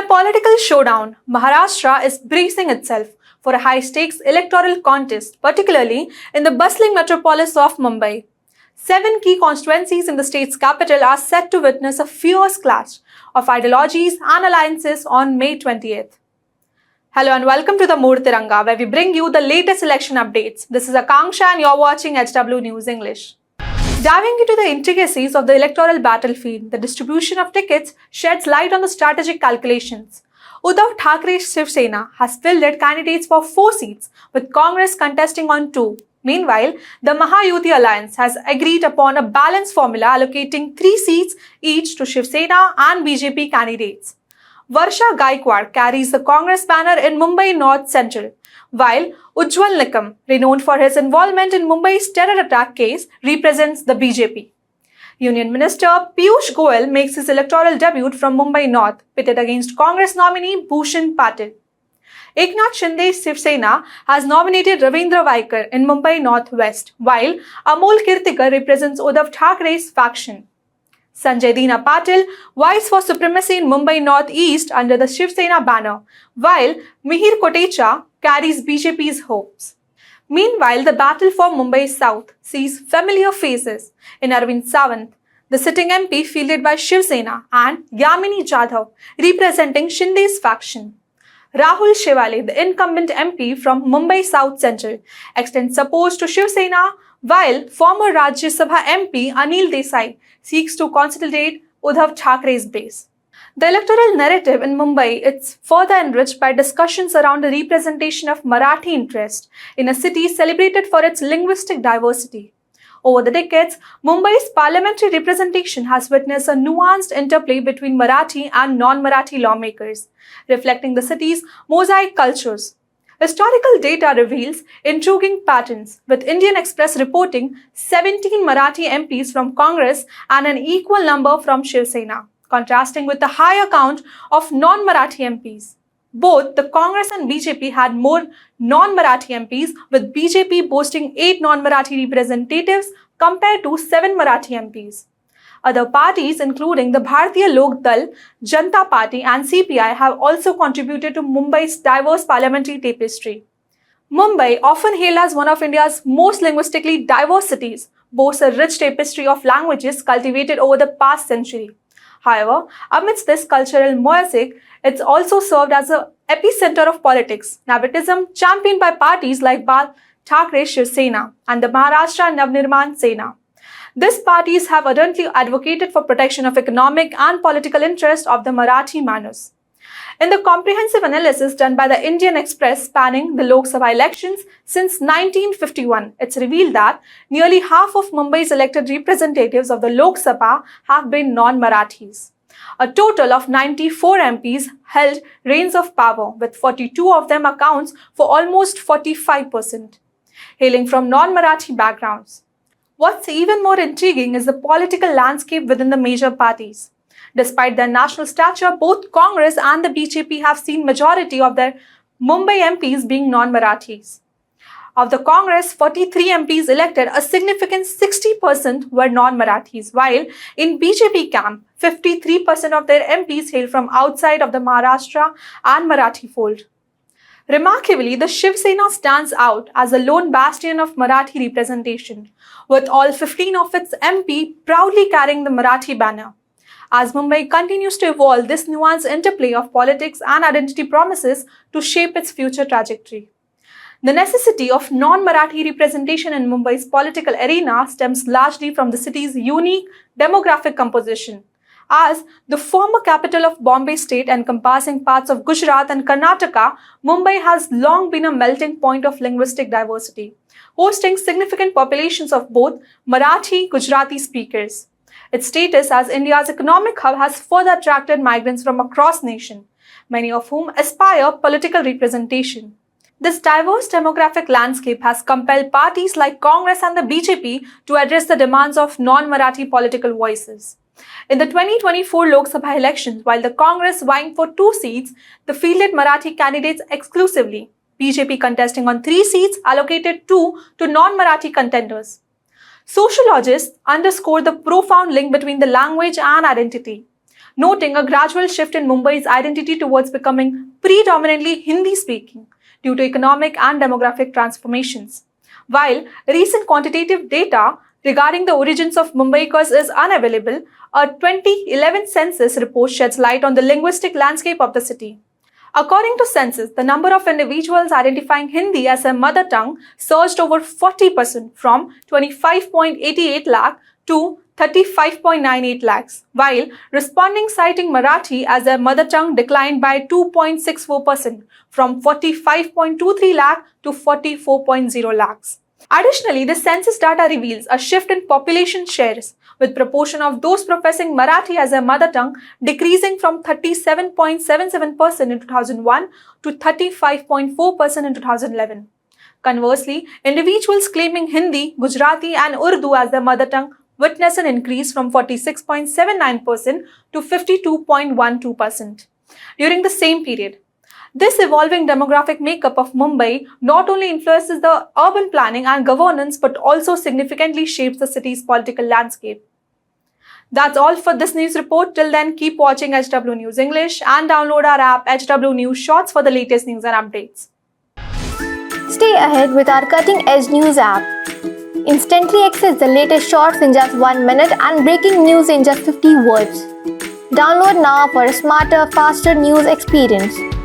a political showdown, Maharashtra is bracing itself for a high-stakes electoral contest, particularly in the bustling metropolis of Mumbai. 7 key constituencies in the state's capital are set to witness a fierce clash of ideologies and alliances on May 20th. Hello and welcome to the Mood Tiranga, where we bring you the latest election updates. This is Akanksha and you're watching HW News English. Diving into the intricacies of the electoral battlefield, the distribution of tickets sheds light on the strategic calculations. Uddhav Thackeray's Shiv Sena has fielded candidates for 4 seats, with Congress contesting on 2. Meanwhile, the Mahayuti Alliance has agreed upon a balanced formula allocating 3 seats each to Shiv Sena and BJP candidates. Varsha Gaikwad carries the Congress banner in Mumbai North Central, while Ujjwal Nikam, renowned for his involvement in Mumbai's terror attack case, represents the BJP. Union Minister Piyush Goyal makes his electoral debut from Mumbai North, pitted against Congress nominee Bhushan Patil. Eknath Shinde's Shiv Sena has nominated Ravindra Vaikar in Mumbai North West, while Amol Kirtikar represents Uddhav Thackeray's faction. Sanjay Dina Patil vies for supremacy in Mumbai North East under the Shiv Sena banner, while Mihir Kotecha carries BJP's hopes. Meanwhile, the battle for Mumbai South sees familiar faces in Arvind Sawant, the sitting MP fielded by Shiv Sena, and Yamini Jadhav representing Shinde's faction. Rahul Shivale, the incumbent MP from Mumbai South Central, extends support to Shiv Sena, while former Rajya Sabha MP Anil Desai seeks to consolidate Uddhav Thackeray's base. The electoral narrative in Mumbai is further enriched by discussions around the representation of Marathi interest in a city celebrated for its linguistic diversity. Over the decades, Mumbai's parliamentary representation has witnessed a nuanced interplay between Marathi and non-Marathi lawmakers, reflecting the city's mosaic cultures. Historical data reveals intriguing patterns, with Indian Express reporting 17 Marathi MPs from Congress and an equal number from Shiv Sena, contrasting with the higher count of non-Marathi MPs. Both the Congress and BJP had more non-Marathi MPs, with BJP boasting 8 non-Marathi representatives compared to 7 Marathi MPs. Other parties, including the Bharatiya Lok Dal, Janata Party and CPI, have also contributed to Mumbai's diverse parliamentary tapestry. Mumbai, often hailed as one of India's most linguistically diverse cities, boasts a rich tapestry of languages cultivated over the past century. However, amidst this cultural mosaic, it's also served as an epicenter of politics, nepotism championed by parties like Bal Thackeray Shiv Sena and the Maharashtra Navnirman Sena. These parties have ardently advocated for protection of economic and political interests of the Marathi Manus. In the comprehensive analysis done by the Indian Express spanning the Lok Sabha elections since 1951, it's revealed that nearly half of Mumbai's elected representatives of the Lok Sabha have been non-Marathis. A total of 94 MPs held reins of power, with 42 of them accounts for almost 45%, hailing from non-Marathi backgrounds. What's even more intriguing is the political landscape within the major parties. Despite their national stature, both Congress and the BJP have seen majority of their Mumbai MPs being non-Marathis. Of the Congress, 43 MPs elected, a significant 60% were non-Marathis, while in BJP camp, 53% of their MPs hail from outside of the Maharashtra and Marathi fold. Remarkably, the Shiv Sena stands out as a lone bastion of Marathi representation, with all 15 of its MP proudly carrying the Marathi banner. As Mumbai continues to evolve, this nuanced interplay of politics and identity promises to shape its future trajectory. The necessity of non-Marathi representation in Mumbai's political arena stems largely from the city's unique demographic composition. As the former capital of Bombay state encompassing parts of Gujarat and Karnataka, Mumbai has long been a melting point of linguistic diversity, hosting significant populations of both Marathi and Gujarati speakers. Its status as India's economic hub has further attracted migrants from across the nation, many of whom aspire political representation. This diverse demographic landscape has compelled parties like Congress and the BJP to address the demands of non-Marathi political voices. In the 2024 Lok Sabha elections, while the Congress vying for 2 seats, the fielded Marathi candidates exclusively, BJP contesting on 3 seats, allocated 2 to non-Marathi contenders. Sociologists underscore the profound link between the language and identity. noting a gradual shift in Mumbai's identity towards becoming predominantly Hindi-speaking due to economic and demographic transformations. While recent quantitative data regarding the origins of Mumbaikars is unavailable, a 2011 census report sheds light on the linguistic landscape of the city. According to census, the number of individuals identifying Hindi as a mother tongue surged over 40% from 25.88 lakh to 35.98 lakhs, while responding citing Marathi as a mother tongue declined by 2.64% from 45.23 lakh to 44.0 lakhs. Additionally, the census data reveals a shift in population shares, with proportion of those professing Marathi as a mother tongue decreasing from 37.77% in 2001 to 35.4% in 2011. Conversely, individuals claiming Hindi, Gujarati and Urdu as their mother tongue witness an increase from 46.79% to 52.12% during the same period. This evolving demographic makeup of Mumbai not only influences the urban planning and governance but also significantly shapes the city's political landscape. That's all for this news report. Till then, keep watching HW News English and download our app HW News Shorts for the latest news and updates. Stay ahead with our cutting-edge news app. Instantly access the latest shorts in just 1 minute and breaking news in just 50 words. Download now for a smarter, faster news experience.